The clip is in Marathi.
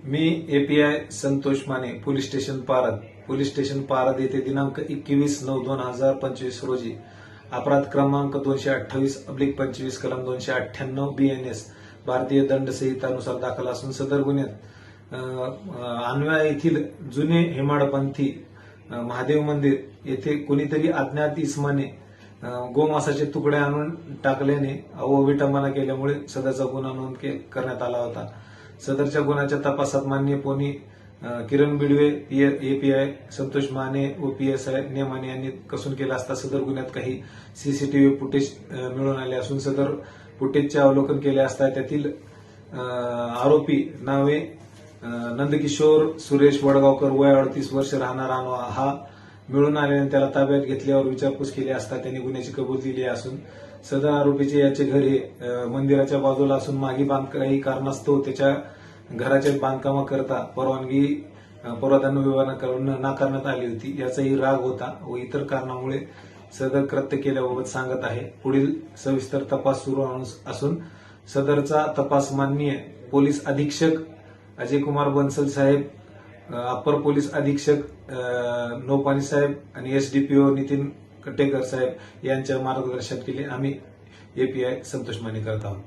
मी API Santosh Mane police station Parad येथे दिनांक 21/9/2025 रोजी अपराध क्रमांक 228/25 कलम 298 BNS भारतीय दंड संहितानुसार दाखल असून सदर गुन्ह्यात अन्वया येथील जुने हेमाडपंथी महादेव मंदिर येथे कोणीतरी अज्ञात इसमाने गोमांसाचे तुकडे आणून टाकल्याने व विटंबना केल्यामुळे सदरचा गुन्हा नोंद करण्यात आला होता। सदरच्या गुन्ह्याच्या तपासात माननीय पोनी किरण बिडवे एपीआय संतोष माने व PSI नेमाने यांनी कसून केला असता सदर गुन्ह्यात काही सीसीटीव्ही फुटेज मिळून आले असून सदर फुटेजचे अवलोकन केले असता त्यातील आरोपी नावे नंदकिशोर सुरेश वडगावकर वय 38 वर्ष राहणार हा मिळून आल्याने त्याला ताब्यात घेतल्यावर विचारपूस केली असता त्यांनी गुन्ह्याची कबूल दिली असून सदर आरोपीचे याचे घर हे मंदिराच्या बाजूला असून मागे काही कारणास्तव त्याच्या घराच्या बांधकामाकरता परवानगी विभागाकडून नाकारण्यात आली होती। याचाही राग होता व इतर कारणामुळे सदर कृत्य केल्याबाबत सांगत आहे। पुढील सविस्तर तपास सुरू असून सदरचा तपास माननीय पोलीस अधीक्षक अजय कुमार बन्सल साहेब, अपर पोलीस अधीक्षक नौपानी साहेब आणि SDPO नितीन कटेकर साहेब यांच्या मार्गदर्शनाखाली आम्ही एपीआय संतोष माने करत आहोत।